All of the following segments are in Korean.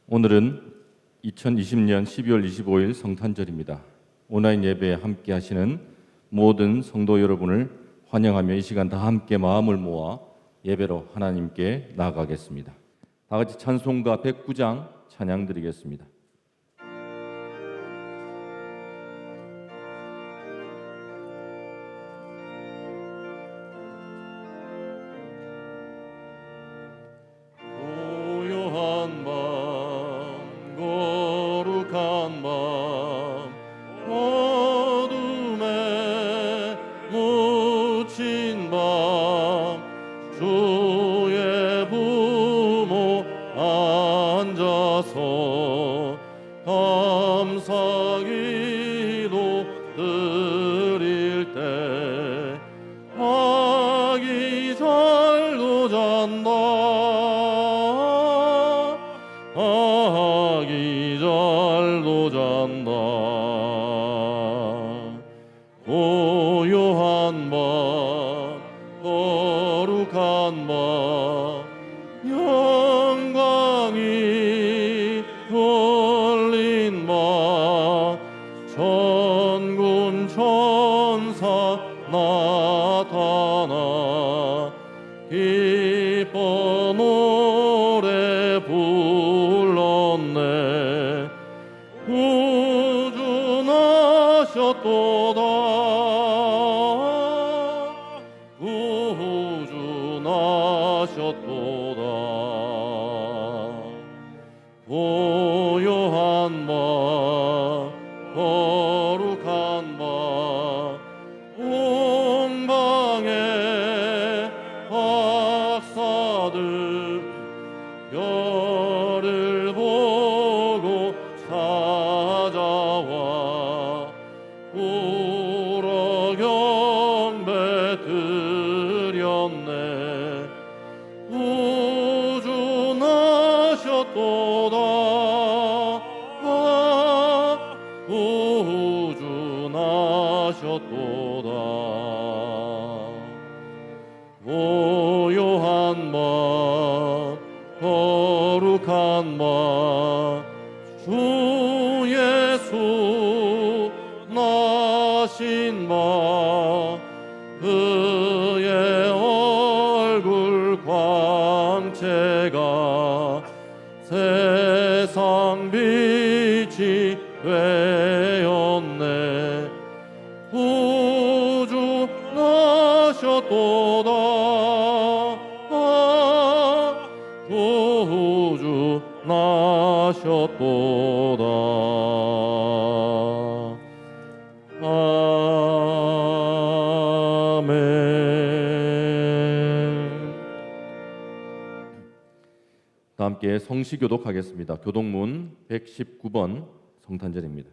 오늘은 2020년 12월 25일 성탄절입니다. 온라인 예배에 함께 하시는 모든 성도 여러분을 환영하며 이 시간 다 함께 마음을 모아 예배로 하나님께 나아가겠습니다. 다 같이 찬송가 109장 찬양 드리겠습니다. 고요한 밤 거룩한 밤 영광이 흘린 밤 천군 천사 나타나 기뻐 노래 불렀네. 구주나셨도다 구주나셨도다. 고요한 밤 거룩한 밤 온 방에 박사들 별을 보고 찾아와 울어 경배 드렸네. 구주나셨도다 구주나셨도다. 고요한 밤 거룩한 밤 주 예수 나신 밤 그의 얼굴 광채가 세상 빛이 되었네. 구주 나셨도다 구주 나셨도다. 아멘. 다 함께 성시 교독하겠습니다. 교독문 119번 성탄절입니다.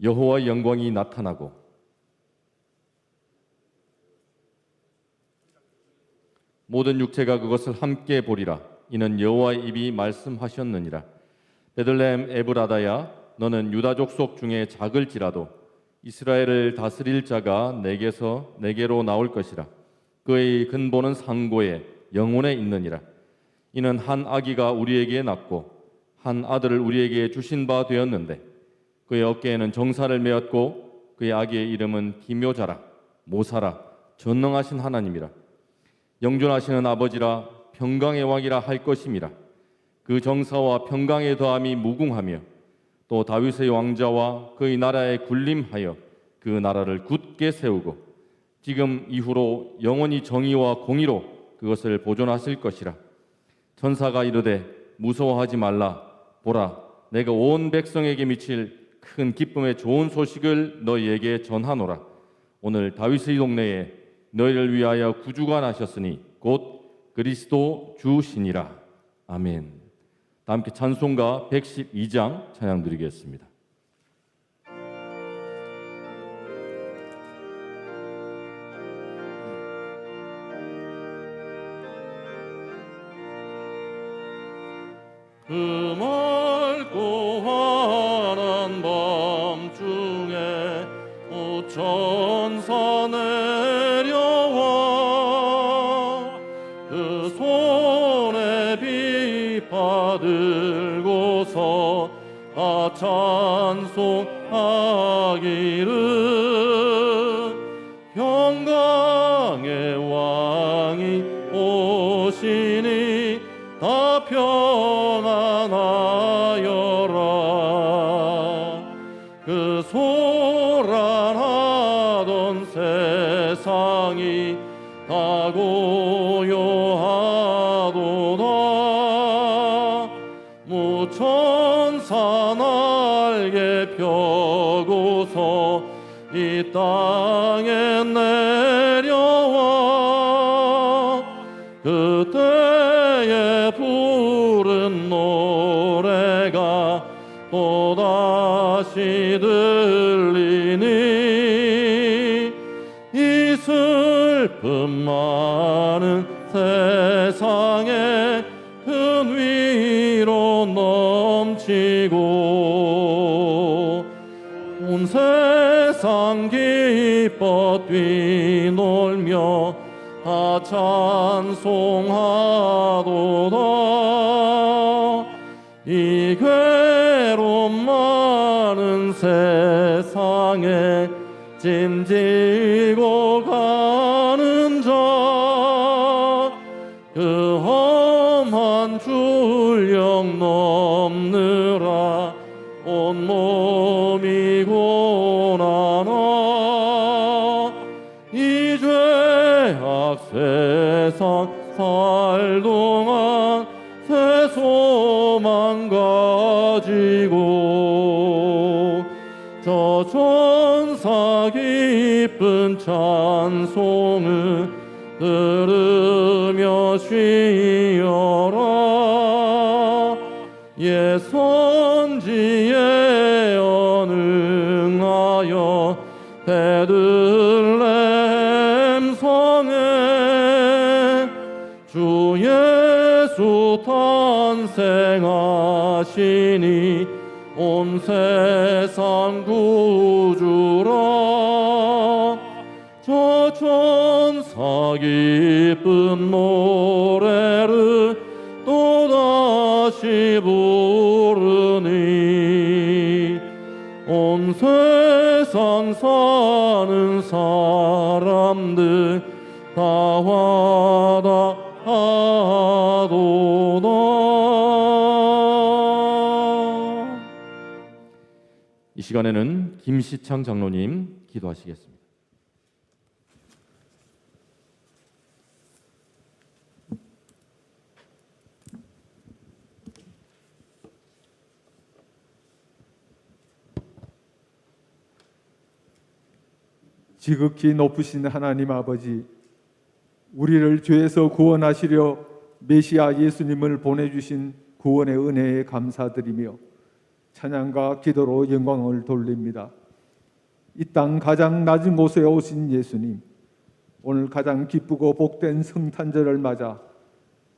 여호와의 영광이 나타나고 모든 육체가 그것을 함께 보리라. 이는 여호와의 입이 말씀하셨느니라. 베들레헴 에브라다야, 너는 유다 족속 중에 작을지라도 이스라엘을 다스릴 자가 내게로 나올 것이라. 그의 근본은 상고에 영혼에 있느니라. 이는 한 아기가 우리에게 낳고 한 아들을 우리에게 주신 바 되었는데 그의 어깨에는 정사를 메었고 그의 아기의 이름은 기묘자라, 모사라, 전능하신 하나님이라. 영존하시는 아버지라, 평강의 왕이라 할 것임이라. 그 정사와 평강의 더함이 무궁하며 또 다윗의 왕자와 그의 나라에 군림하여 그 나라를 굳게 세우고 지금 이후로 영원히 정의와 공의로 그것을 보존하실 것이라. 천사가 이르되 무서워하지 말라. 보라, 내가 온 백성에게 미칠 큰 기쁨의 좋은 소식을 너희에게 전하노라. 오늘 다윗의 동네에 너희를 위하여 구주가 나셨으니 곧 그리스도 주시니라. 아멘. 다 함께 찬송가 112장 찬양 드리겠습니다. 그 맑고 환한 밤중에 오천사 내려와 그 손에 비파 들고서 찬송하기를 평강의 왕이 오시니 다 평안하여라. 그 소란하던 세상이 다 고요하도다. 무천사 날개 펴고서 이 땅에 내려와 그때에 부른 노래가 또다시 들리니 이 슬픔 많은 세상에 큰 위로 넘치고 온 세상 기뻐 뛰놀며 다 찬송하도다. 이 괴로움 많은 세상에 짐지고 가는 자, 그 험한 줄령 넘느라 온몸이 고난아. 이 죄악 세상 살 동안 새 소망 가지고 저 천사 기쁜 찬송을 들으며 쉬어라. 예 선지에 언응하여 베들레헴 성에 주 예수 탄생하시니 온 세상 구주라. 저 천사 기쁜 노래를 또다시 부르니 온 세상 사는 사람들 다 화답하도다. 이 시간에는 김시창 장로님 기도하시겠습니다. 지극히 높으신 하나님 아버지, 우리를 죄에서 구원하시려 메시아 예수님을 보내주신 구원의 은혜에 감사드리며 찬양과 기도로 영광을 돌립니다. 이 땅 가장 낮은 곳에 오신 예수님, 오늘 가장 기쁘고 복된 성탄절을 맞아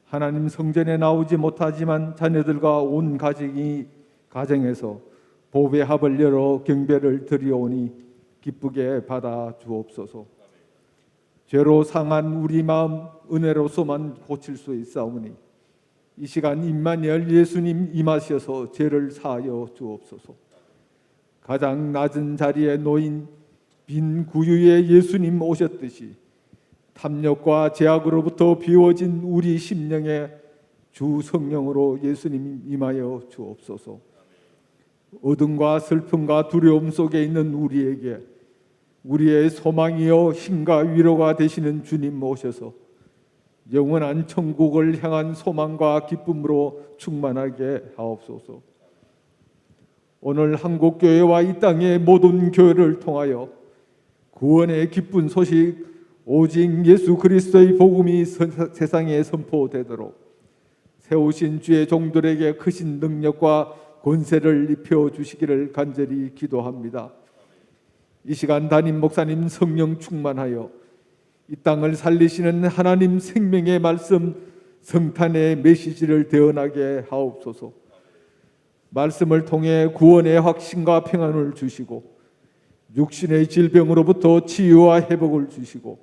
하나님 성전에 나오지 못하지만 자녀들과 온 가정에서 보배 합을 열어 경배를 드리오니 기쁘게 받아 주옵소서. 죄로 상한 우리 마음 은혜로서만 고칠 수 있사오니 이 시간 임마누엘 예수님 임하셔서 죄를 사하여 주옵소서. 가장 낮은 자리에 놓인 빈 구유에 예수님 오셨듯이 탐욕과 죄악으로부터 비워진 우리 심령에 주 성령으로 예수님 임하여 주옵소서. 어둠과 슬픔과 두려움 속에 있는 우리에게 우리의 소망이요 힘과 위로가 되시는 주님 모셔서 영원한 천국을 향한 소망과 기쁨으로 충만하게 하옵소서. 오늘 한국교회와 이 땅의 모든 교회를 통하여 구원의 기쁜 소식 오직 예수 그리스도의 복음이 세상에 선포되도록 세우신 주의 종들에게 크신 능력과 권세를 입혀 주시기를 간절히 기도합니다. 이 시간 담임 목사님 성령 충만하여 이 땅을 살리시는 하나님 생명의 말씀 성탄의 메시지를 대언하게 하옵소서. 말씀을 통해 구원의 확신과 평안을 주시고 육신의 질병으로부터 치유와 회복을 주시고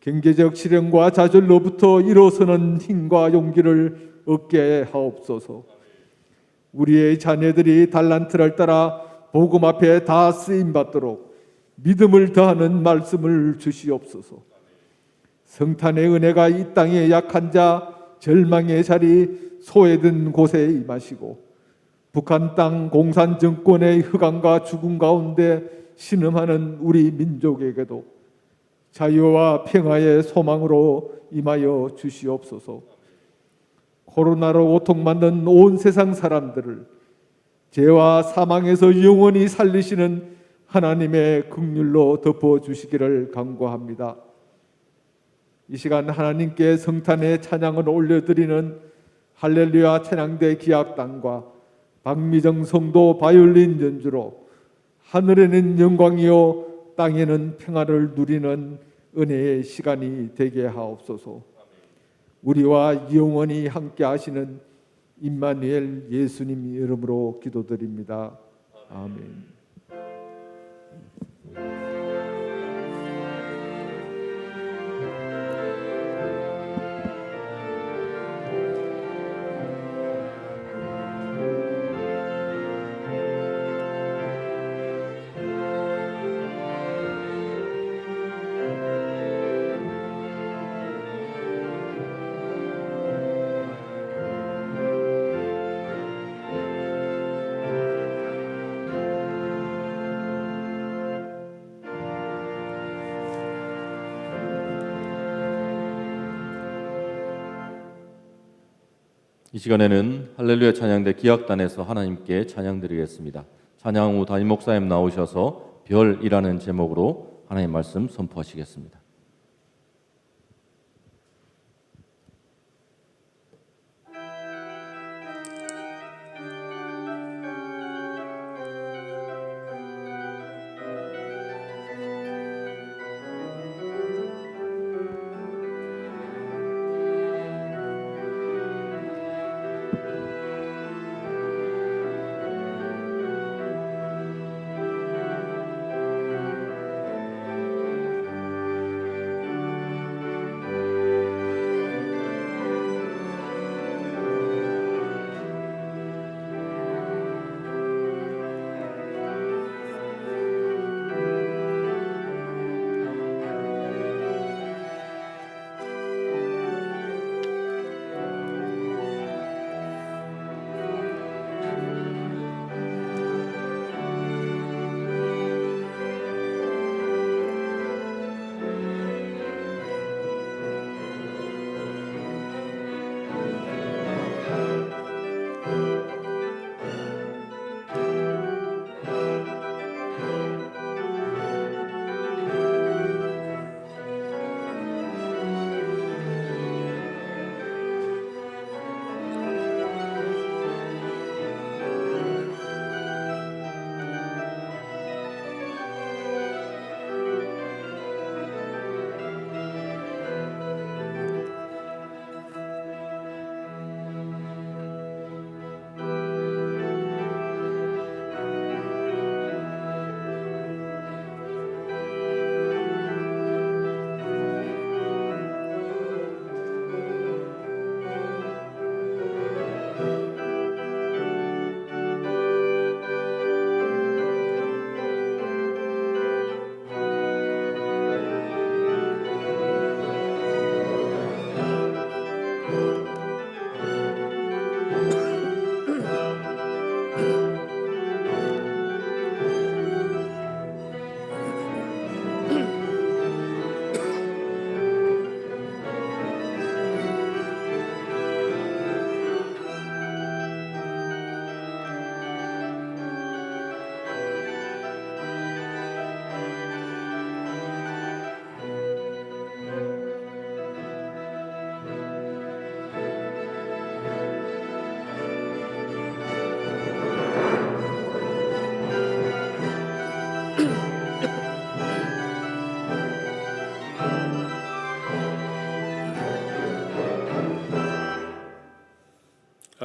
경제적 시련과 좌절로부터 일어서는 힘과 용기를 얻게 하옵소서. 우리의 자녀들이 달란트를 따라 복음 앞에 다 쓰임 받도록 믿음을 더하는 말씀을 주시옵소서. 성탄의 은혜가 이 땅에 약한 자, 절망의 자리, 소외된 곳에 임하시고 북한 땅 공산 정권의 흑암과 죽음 가운데 신음하는 우리 민족에게도 자유와 평화의 소망으로 임하여 주시옵소서. 코로나로 고통받는 온 세상 사람들을 죄와 사망에서 영원히 살리시는 하나님의 긍휼로 덮어주시기를 간구합니다. 이 시간 하나님께 성탄의 찬양을 올려드리는 할렐루야 찬양대 기악단과 박미정 성도 바이올린 연주로 하늘에는 영광이요 땅에는 평화를 누리는 은혜의 시간이 되게 하옵소서. 우리와 영원히 함께 하시는 임마누엘 예수님 이름으로 기도드립니다. 아멘. 이 시간에는 할렐루야 찬양대 기악단에서 하나님께 찬양드리겠습니다. 찬양 후 담임 목사님 나오셔서 별이라는 제목으로 하나님 말씀 선포하시겠습니다.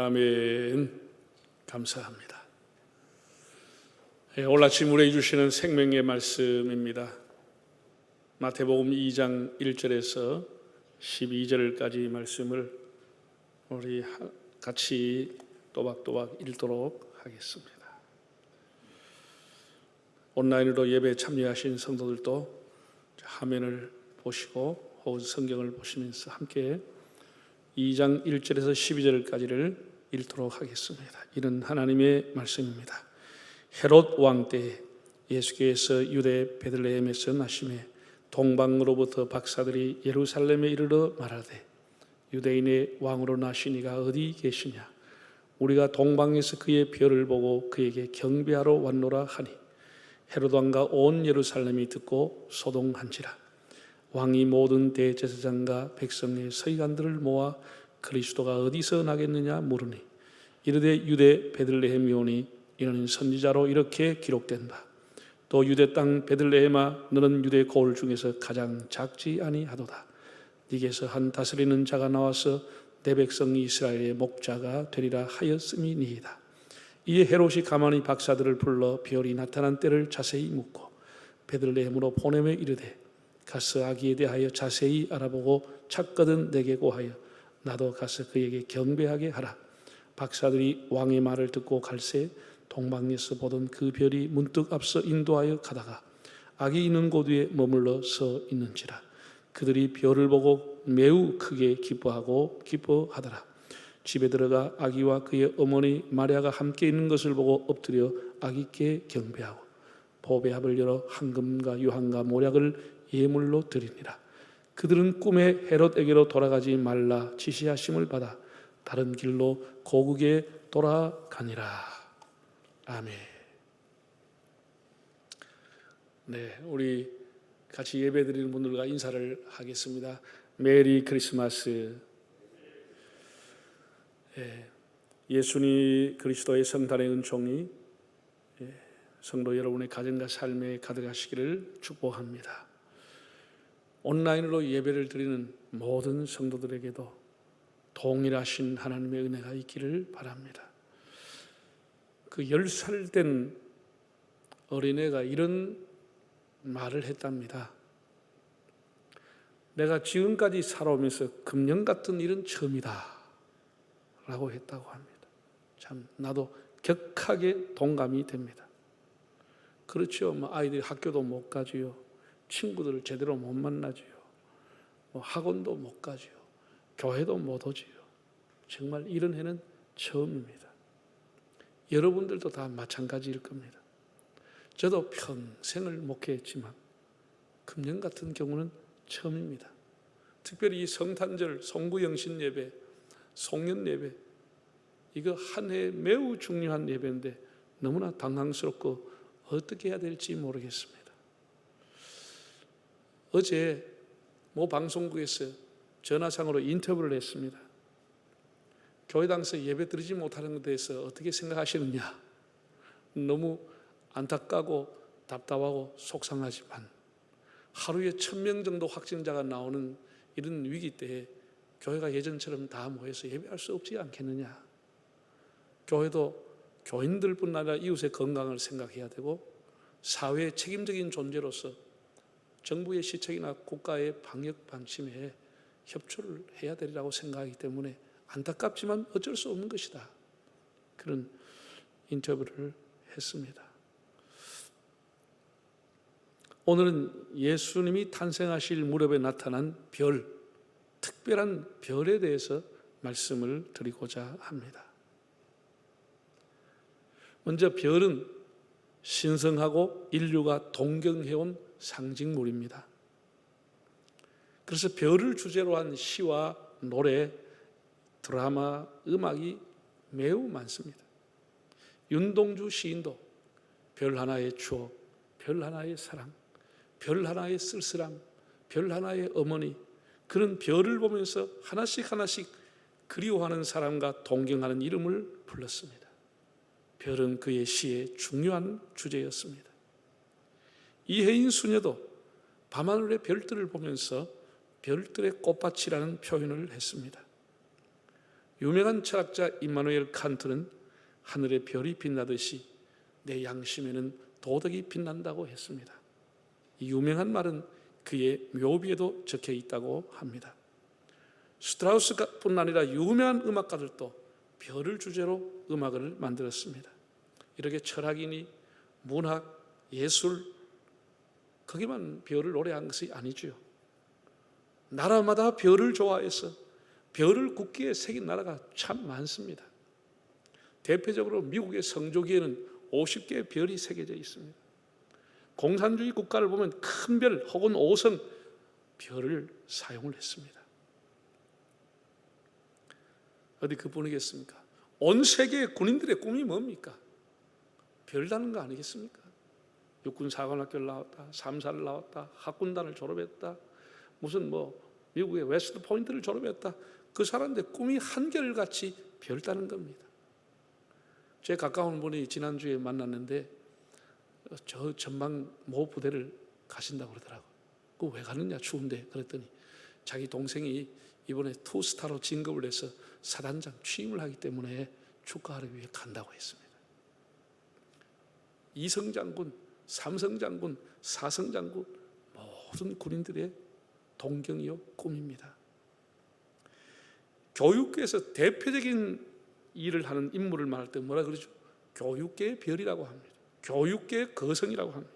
아멘. 감사합니다. 오늘 아침 우리에게 주시는 생명의 말씀입니다. 마태복음 2장 1절에서 12절까지 말씀을 우리 같이 또박또박 읽도록 하겠습니다. 온라인으로 예배에 참여하신 성도들도 화면을 보시고 혹은 성경을 보시면서 함께 2장 1절에서 12절까지를 읽도록 하겠습니다. 이는 하나님의 말씀입니다. 헤롯 왕 때 예수께서 유대 베들레헴에서 나시매 동방으로부터 박사들이 예루살렘에 이르러 말하되 유대인의 왕으로 나시니가 어디 계시냐? 우리가 동방에서 그의 별을 보고 그에게 경배하러 왔노라 하니 헤롯 왕과 온 예루살렘이 듣고 소동한지라. 왕이 모든 대제사장과 백성의 서기관들을 모아 그리스도가 어디서 나겠느냐 물으니 이르되 유대 베들레헴이 오니 이는 선지자로 이렇게 기록된다. 또 유대 땅 베들레헴아 너는 유대 고을 중에서 가장 작지 아니하도다. 네게서 한 다스리는 자가 나와서 내 백성 이스라엘의 목자가 되리라 하였음이니이다. 이에 헤롯이 가만히 박사들을 불러 별이 나타난 때를 자세히 묻고 베들레헴으로 보내며 이르되 가서 아기에 대하여 자세히 알아보고 찾거든 내게 고하여 나도 가서 그에게 경배하게 하라. 박사들이 왕의 말을 듣고 갈새 동방에서 보던 그 별이 문득 앞서 인도하여 가다가 아기 있는 곳 위에 머물러 서 있는지라. 그들이 별을 보고 매우 크게 기뻐하더라. 집에 들어가 아기와 그의 어머니 마리아가 함께 있는 것을 보고 엎드려 아기께 경배하고 보배합을 열어 황금과 유황과 모략을 예물로 드리니라. 그들은 꿈에 헤롯에게로 돌아가지 말라 지시하심을 받아 다른 길로 고국에 돌아가니라. 아멘. 네, 우리 같이 예배드리는 분들과 인사를 하겠습니다. 메리 크리스마스. 예수님 그리스도의 성탄의 은총이 성도 여러분의 가정과 삶에 가득하시기를 축복합니다. 온라인으로 예배를 드리는 모든 성도들에게도 동일하신 하나님의 은혜가 있기를 바랍니다. 그 10살 된 어린애가 이런 말을 했답니다. 내가 지금까지 살아오면서 금년 같은 일은 처음이다 라고 했다고 합니다. 참 나도 격하게 동감이 됩니다. 그렇죠. 아이들이 학교도 못 가지요. 친구들을 제대로 못 만나지요. 학원도 못 가지요. 교회도 못 오지요. 정말 이런 해는 처음입니다. 여러분들도 다 마찬가지일 겁니다. 저도 평생을 목회했지만 금년 같은 경우는 처음입니다. 특별히 이 성탄절, 송구영신 예배, 송년 예배, 이거 한 해 매우 중요한 예배인데 너무나 당황스럽고 어떻게 해야 될지 모르겠습니다. 어제 모 방송국에서 전화상으로 인터뷰를 했습니다. 교회당에서 예배 드리지 못하는 것에 대해서 어떻게 생각하시느냐. 너무 안타깝고 답답하고 속상하지만 하루에 1000명 정도 확진자가 나오는 이런 위기 때에 교회가 예전처럼 다 모여서 예배할 수 없지 않겠느냐. 교회도 교인들뿐 아니라 이웃의 건강을 생각해야 되고 사회의 책임적인 존재로서 정부의 시책이나 국가의 방역 방침에 협조를 해야 되리라고 생각하기 때문에 안타깝지만 어쩔 수 없는 것이다. 그런 인터뷰를 했습니다. 오늘은 예수님이 탄생하실 무렵에 나타난 별, 특별한 별에 대해서 말씀을 드리고자 합니다. 먼저 별은 신성하고 인류가 동경해온 상징물입니다. 그래서 별을 주제로 한 시와 노래, 드라마, 음악이 매우 많습니다. 윤동주 시인도 별 하나의 추억, 별 하나의 사랑, 별 하나의 쓸쓸함, 별 하나의 어머니, 그런 별을 보면서 하나씩 하나씩 그리워하는 사람과 동경하는 이름을 불렀습니다. 별은 그의 시의 중요한 주제였습니다. 이혜인 수녀도 밤하늘의 별들을 보면서 별들의 꽃밭이라는 표현을 했습니다. 유명한 철학자 임마누엘 칸트는 하늘의 별이 빛나듯이 내 양심에는 도덕이 빛난다고 했습니다. 이 유명한 말은 그의 묘비에도 적혀 있다고 합니다. 스트라우스뿐 아니라 유명한 음악가들도 별을 주제로 음악을 만들었습니다. 이렇게 철학이니 문학, 예술 거기만 별을 노래한 것이 아니죠. 나라마다 별을 좋아해서 별을 국기에 새긴 나라가 참 많습니다. 대표적으로 미국의 성조기에는 50개의 별이 새겨져 있습니다. 공산주의 국가를 보면 큰 별 혹은 5성 별을 사용을 했습니다. 어디 그뿐이겠습니까? 온 세계의 군인들의 꿈이 뭡니까? 별 다는 거 아니겠습니까? 육군사관학교를 나왔다, 3사를 나왔다, 학군단을 졸업했다, 무슨 미국의 웨스트 포인트를 졸업했다. 그 사람들 꿈이 한결같이 별 따는 겁니다. 제 가까운 분이 지난주에 만났는데 저 전방 모 부대를 가신다고 그러더라고요. 그 왜 가느냐 추운데 그랬더니 자기 동생이 이번에 투스타로 진급을 해서 사단장 취임을 하기 때문에 축하하기 위해 간다고 했습니다. 이성 장군, 삼성 장군, 사성 장군 모든 군인들의 동경이요 꿈입니다. 교육계에서 대표적인 일을 하는 인물을 말할 때 뭐라 그러죠? 교육계의 별이라고 합니다. 교육계의 거성이라고 합니다.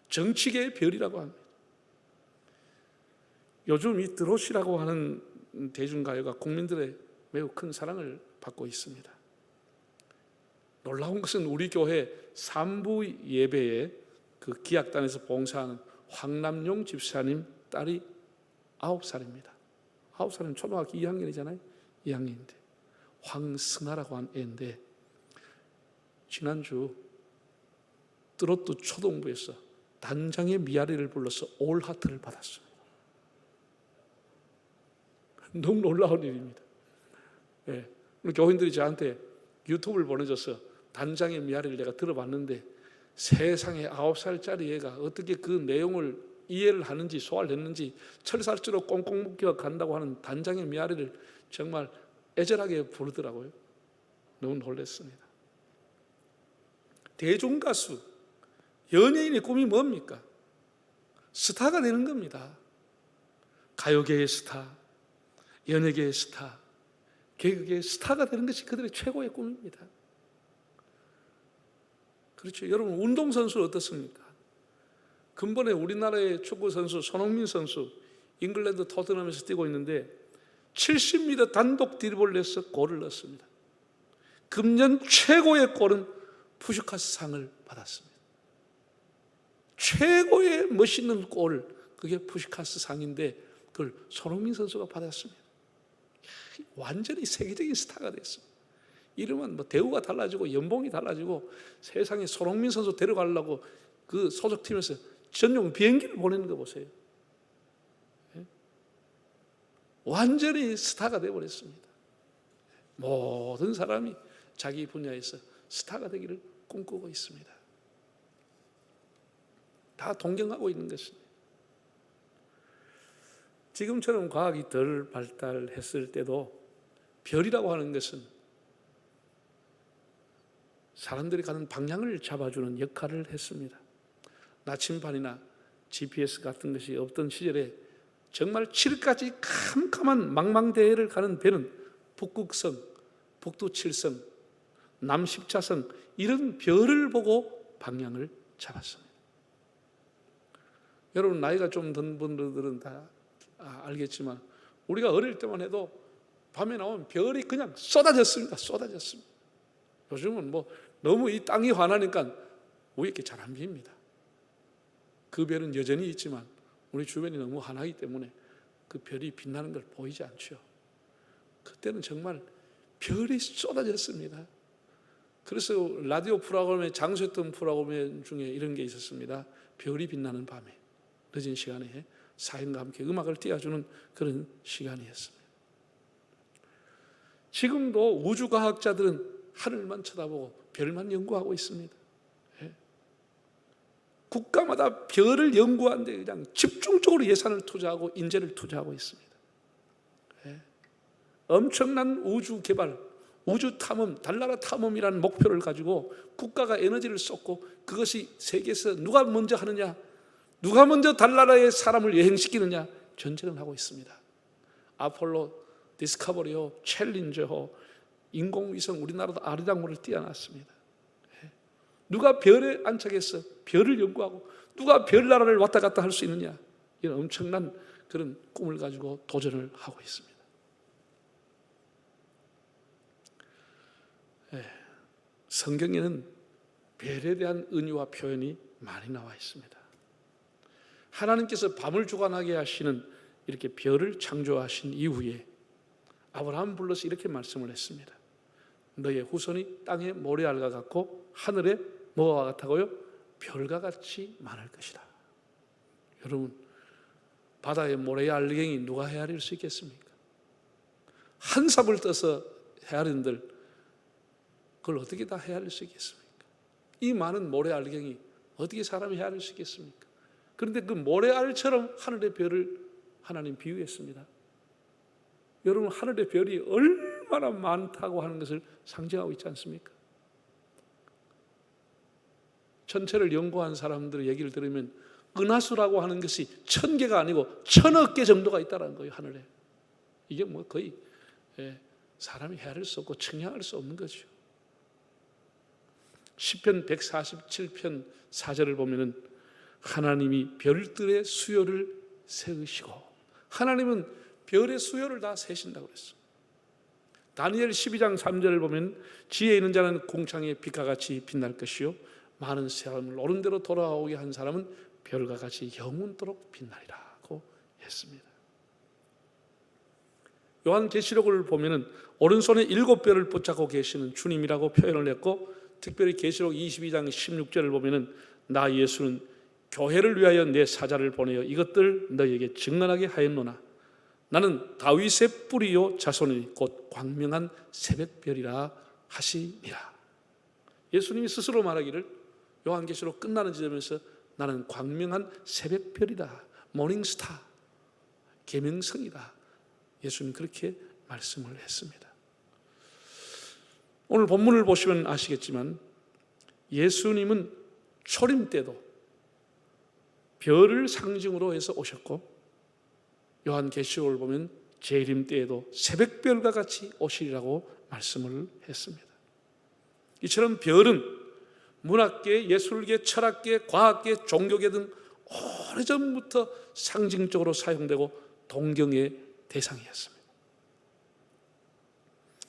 정치계의 별이라고 합니다. 요즘 이 드로시라고 하는 대중가요가 국민들의 매우 큰 사랑을 받고 있습니다. 놀라운 것은 우리 교회 산부 예배에 그 기악단에서 봉사하는 황남용 집사님 딸이 9살입니다. 9살이면 초등학교 2학년이잖아요. 2학년인데 황승아라고 한 애인데 지난주 트로트 초등부에서 단장의 미아리를 불러서 올 하트를 받았습니다. 너무 놀라운 일입니다. 네. 교인들이 저한테 유튜브를 보내줘서 단장의 미아리를 내가 들어봤는데 세상에 9살짜리 애가 어떻게 그 내용을 이해를 하는지 소화를 했는지 철사주로 꽁꽁 묶여 간다고 하는 단장의 미아리를 정말 애절하게 부르더라고요. 너무 놀랐습니다. 대중가수, 연예인의 꿈이 뭡니까? 스타가 되는 겁니다. 가요계의 스타, 연예계의 스타, 개그계의 스타가 되는 것이 그들의 최고의 꿈입니다. 그렇죠. 여러분 운동선수는 어떻습니까? 근본에 우리나라의 축구선수 손흥민 선수 잉글랜드 토트넘에서 뛰고 있는데 70m 단독 드리블에서 골을 넣었습니다. 금년 최고의 골은 푸시카스 상을 받았습니다. 최고의 멋있는 골, 그게 푸시카스 상인데 그걸 손흥민 선수가 받았습니다. 완전히 세계적인 스타가 됐습니다. 이러면 대우가 달라지고 연봉이 달라지고 세상에 손흥민 선수 데려가려고 그 소속팀에서 전용 비행기를 보내는 거 보세요. 완전히 스타가 되어버렸습니다. 모든 사람이 자기 분야에서 스타가 되기를 꿈꾸고 있습니다. 다 동경하고 있는 것입니다. 지금처럼 과학이 덜 발달했을 때도 별이라고 하는 것은 사람들이 가는 방향을 잡아주는 역할을 했습니다. 나침반이나 GPS 같은 것이 없던 시절에 정말 7일까지 캄캄한 망망대해를 가는 배는 북극성, 북두칠성, 남십자성 이런 별을 보고 방향을 잡았습니다. 여러분 나이가 좀 든 분들은 다 알겠지만 우리가 어릴 때만 해도 밤에 나오면 별이 그냥 쏟아졌습니다. 쏟아졌습니다. 요즘은 너무 이 땅이 환하니까 위에 게 잘 안 보입니다. 그 별은 여전히 있지만 우리 주변이 너무 환하기 때문에 그 별이 빛나는 걸 보이지 않죠. 그때는 정말 별이 쏟아졌습니다. 그래서 라디오 프로그램에 장수했던 프로그램 중에 이런 게 있었습니다. 별이 빛나는 밤에 늦은 시간에 사인과 함께 음악을 띄워주는 그런 시간이었습니다. 지금도 우주과학자들은 하늘만 쳐다보고 별만 연구하고 있습니다. 국가마다 별을 연구하는데 그냥 집중적으로 예산을 투자하고 인재를 투자하고 있습니다. 엄청난 우주 개발, 우주 탐험, 달나라 탐험이라는 목표를 가지고 국가가 에너지를 쏟고 그것이 세계에서 누가 먼저 하느냐, 누가 먼저 달나라에 사람을 여행시키느냐 전쟁을 하고 있습니다. 아폴로 디스커버리요, 챌린저요, 인공위성 우리나라도 아리랑모를 띄워놨습니다. 누가 별에 안착해서 별을 연구하고 누가 별나라를 왔다 갔다 할 수 있느냐, 이런 엄청난 그런 꿈을 가지고 도전을 하고 있습니다. 성경에는 별에 대한 은유와 표현이 많이 나와 있습니다. 하나님께서 밤을 주관하게 하시는 이렇게 별을 창조하신 이후에 아브라함 불러서 이렇게 말씀을 했습니다. 너의 후손이 땅의 모래알과 같고 하늘의 뭐와 같다고요? 별과 같이 많을 것이다. 여러분, 바다의 모래의 알갱이 누가 헤아릴 수 있겠습니까? 한 삽을 떠서 헤아린들 그걸 어떻게 다 헤아릴 수 있겠습니까? 이 많은 모래 알갱이 어떻게 사람이 헤아릴 수 있겠습니까? 그런데 그 모래알처럼 하늘의 별을 하나님 비유했습니다. 여러분, 하늘의 별이 얼마나 많다고 하는 것을 상징하고 있지 않습니까? 천체를 연구한 사람들의 얘기를 들으면 은하수라고 하는 것이 1000개가 아니고 1000억 개 정도가 있다는 거예요, 하늘에. 이게 뭐 거의 사람이 헤아릴 수 없고 측량할 수 없는 거죠. 시편 147편 4절을 보면은 하나님이 별들의 수요를 세우시고, 하나님은 별의 수요를 다 세신다고 그랬어요. 다니엘 12장 3절을 보면 지혜 있는 자는 공창의 빛과 같이 빛날 것이요 많은 사람을 옳은 대로 돌아오게 한 사람은 별과 같이 영원토록 빛나리라고 했습니다. 요한계시록을 보면은 오른손에 7별을 붙잡고 계시는 주님이라고 표현을 했고, 특별히 계시록 22장 16절을 보면은 나 예수는 교회를 위하여 내 사자를 보내어 이것들 너희에게 증언하게 하였노나 나는 다윗의 뿌리요 자손이니 곧 광명한 새벽별이라 하시니라. 예수님이 스스로 말하기를 요한계시록 끝나는 지점에서 나는 광명한 새벽별이다, 모닝스타, 계명성이다, 예수님 그렇게 말씀을 했습니다. 오늘 본문을 보시면 아시겠지만 예수님은 초림 때도 별을 상징으로 해서 오셨고, 요한계시록을 보면 재림 때에도 새벽별과 같이 오시리라고 말씀을 했습니다. 이처럼 별은 문학계, 예술계, 철학계, 과학계, 종교계 등 오래전부터 상징적으로 사용되고 동경의 대상이었습니다.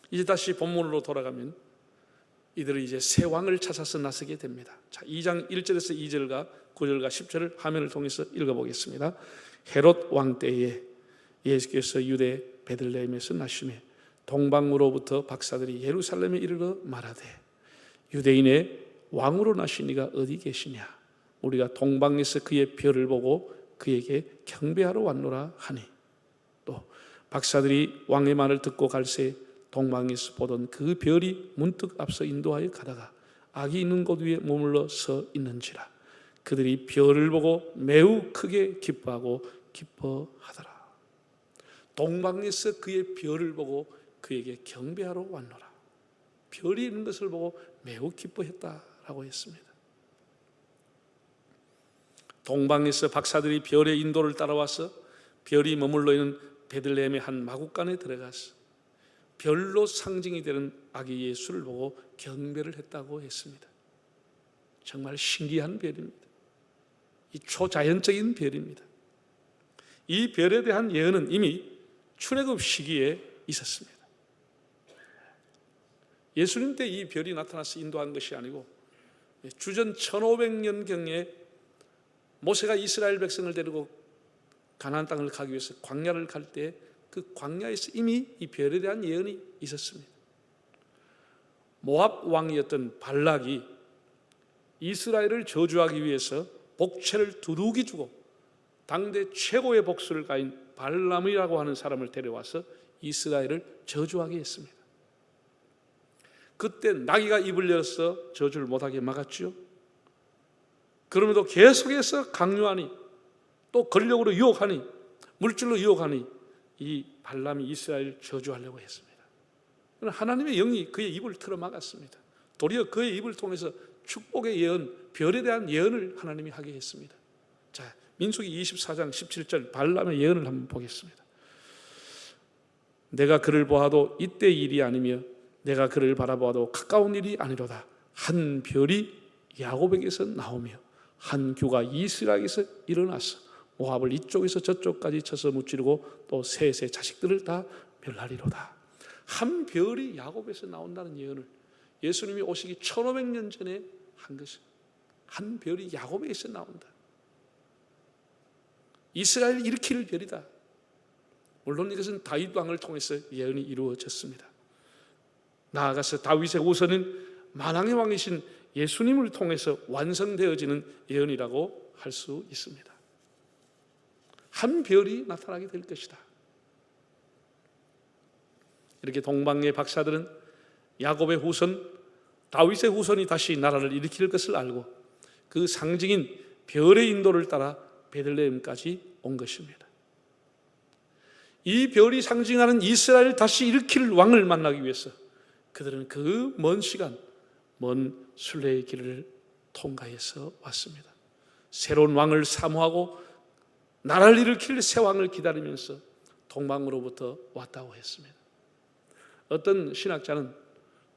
이제 다시 본문으로 돌아가면 이들은 이제 새 왕을 찾아서 나서게 됩니다. 자, 2장 1절에서 2절과 9절과 10절을 화면을 통해서 읽어보겠습니다. 헤롯 왕 때에 예수께서 유대 베들레헴에서 나시매 동방으로부터 박사들이 예루살렘에 이르러 말하되 유대인의 왕으로 나신 이가 어디 계시냐? 우리가 동방에서 그의 별을 보고 그에게 경배하러 왔노라 하니, 또 박사들이 왕의 말을 듣고 갈새 동방에서 보던 그 별이 문득 앞서 인도하여 가다가 악이 있는 곳 위에 머물러 서 있는지라 그들이 별을 보고 매우 크게 기뻐하고 기뻐하더라. 동방에서 그의 별을 보고 그에게 경배하러 왔노라. 별이 있는 것을 보고 매우 기뻐했다라고 했습니다. 동방에서 박사들이 별의 인도를 따라와서 별이 머물러 있는 베들레헴의 한 마구간에 들어가서 별로 상징이 되는 아기 예수를 보고 경배를 했다고 했습니다. 정말 신기한 별입니다. 이 초자연적인 별입니다. 이 별에 대한 예언은 이미 출애굽 시기에 있었습니다. 예수님 때 이 별이 나타나서 인도한 것이 아니고 주전 1500년경에 모세가 이스라엘 백성을 데리고 가나안 땅을 가기 위해서 광야를 갈 때 그 광야에서 이미 이 별에 대한 예언이 있었습니다. 모압 왕이었던 발락이 이스라엘을 저주하기 위해서 복채를 두둑이 주고 당대 최고의 복수를 가인 발람이라고 하는 사람을 데려와서 이스라엘을 저주하게 했습니다. 그때 나귀가 입을 열어서 저주를 못하게 막았죠. 그럼에도 계속해서 강요하니 또 권력으로 유혹하니 물질로 유혹하니 이 발람이 이스라엘을 저주하려고 했습니다. 하나님의 영이 그의 입을 틀어막았습니다. 도리어 그의 입을 통해서 축복의 예언, 별에 대한 예언을 하나님이 하게 했습니다. 자, 민수기 24장 17절 발람의 예언을 한번 보겠습니다. 내가 그를 보아도 이때 일이 아니며 내가 그를 바라보아도 가까운 일이 아니로다. 한 별이 야곱에게서 나오며 한 규가 이스라엘에서 일어나서 모압을 이쪽에서 저쪽까지 쳐서 무찌르고 또 셋의 자식들을 다 멸하리로다. 한 별이 야곱에서 나온다는 예언을 예수님이 오시기 1500년 전에 한 것입니다. 한 별이 야곱에서 나온다. 이스라엘을 일으킬 별이다. 물론 이것은 다윗 왕을 통해서 예언이 이루어졌습니다. 나아가서 다윗의 후손은 만왕의 왕이신 예수님을 통해서 완성되어지는 예언이라고 할 수 있습니다. 한 별이 나타나게 될 것이다. 이렇게 동방의 박사들은 야곱의 후손, 다윗의 후손이 다시 나라를 일으킬 것을 알고 그 상징인 별의 인도를 따라 베들레헴까지 온 것입니다. 이 별이 상징하는 이스라엘을 다시 일으킬 왕을 만나기 위해서 그들은 그 먼 시간, 먼 순례의 길을 통과해서 왔습니다. 새로운 왕을 사모하고 나라를 일으킬 새 왕을 기다리면서 동방으로부터 왔다고 했습니다. 어떤 신학자는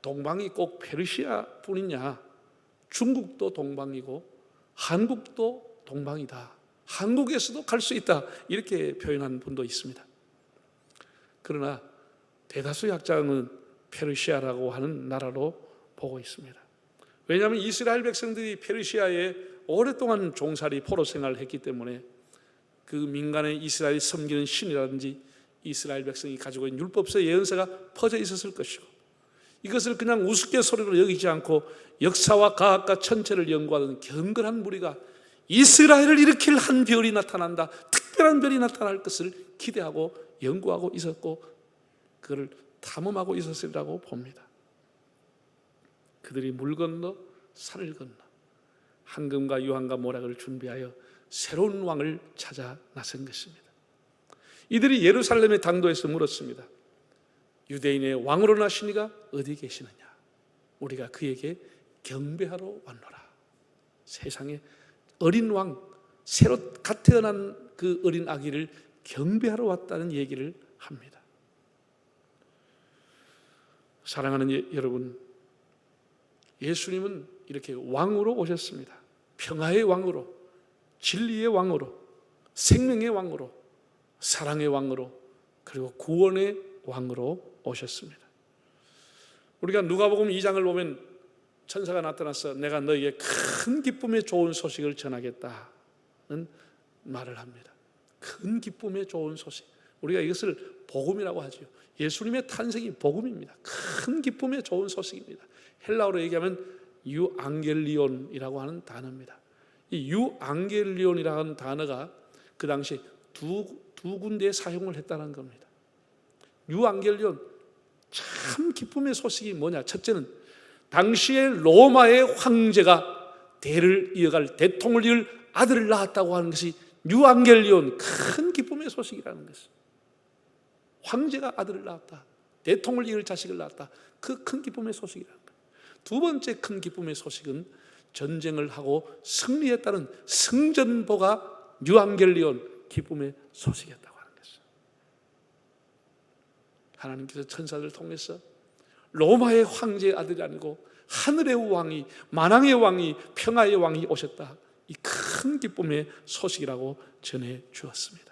동방이 꼭 페르시아 뿐이냐, 중국도 동방이고 한국도 동방이다, 한국에서도 갈 수 있다, 이렇게 표현한 분도 있습니다. 그러나 대다수의 학자는 페르시아라고 하는 나라로 보고 있습니다. 왜냐하면 이스라엘 백성들이 페르시아에 오랫동안 종살이 포로 생활을 했기 때문에 그 민간에 이스라엘이 섬기는 신이라든지 이스라엘 백성이 가지고 있는 율법서 예언서가 퍼져 있었을 것이고 이것을 그냥 우스갯소리로 여기지 않고 역사와 과학과 천체를 연구하는 경건한 무리가 이스라엘을 일으킬 한 별이 나타난다, 특별한 별이 나타날 것을 기대하고 연구하고 있었고 그를 탐험하고 있었으리라고 봅니다. 그들이 물 건너 산을 건너 황금과 유황과 모략을 준비하여 새로운 왕을 찾아 나선 것입니다. 이들이 예루살렘의 당도에서 물었습니다. 유대인의 왕으로 나시니가 어디 계시느냐? 우리가 그에게 경배하러 왔노라. 세상에 어린 왕, 새로 갓 태어난 그 어린 아기를 경배하러 왔다는 얘기를 합니다. 사랑하는 여러분, 예수님은 이렇게 왕으로 오셨습니다. 평화의 왕으로, 진리의 왕으로, 생명의 왕으로, 사랑의 왕으로, 그리고 구원의 왕으로 오셨습니다. 우리가 누가복음 2장을 보면 천사가 나타나서 내가 너희에게 큰 기쁨의 좋은 소식을 전하겠다는 말을 합니다. 큰 기쁨의 좋은 소식. 우리가 이것을 복음이라고 하죠. 예수님의 탄생이 복음입니다. 큰 기쁨의 좋은 소식입니다. 헬라어로 얘기하면 유앙겔리온이라고 하는 단어입니다. 이 유앙겔리온이라고 하는 단어가 그 당시 두 군데에 사용을 했다는 겁니다. 유앙겔리온, 참 기쁨의 소식이 뭐냐? 첫째는 당시에 로마의 황제가 대를 이어갈, 대통을 이을 아들을 낳았다고 하는 것이 유앙겔리온, 큰 기쁨의 소식이라는 것입니다. 황제가 아들을 낳았다, 대통을 이을 자식을 낳았다, 그 큰 기쁨의 소식이라는 거예요. 두 번째 큰 기쁨의 소식은 전쟁을 하고 승리했다는 승전보가 유앙겔리온, 기쁨의 소식이었다고 하는 것이죠. 하나님께서 천사들을 통해서 로마의 황제의 아들이 아니고 하늘의 왕이, 만왕의 왕이, 평화의 왕이 오셨다, 이 큰 기쁨의 소식이라고 전해 주었습니다.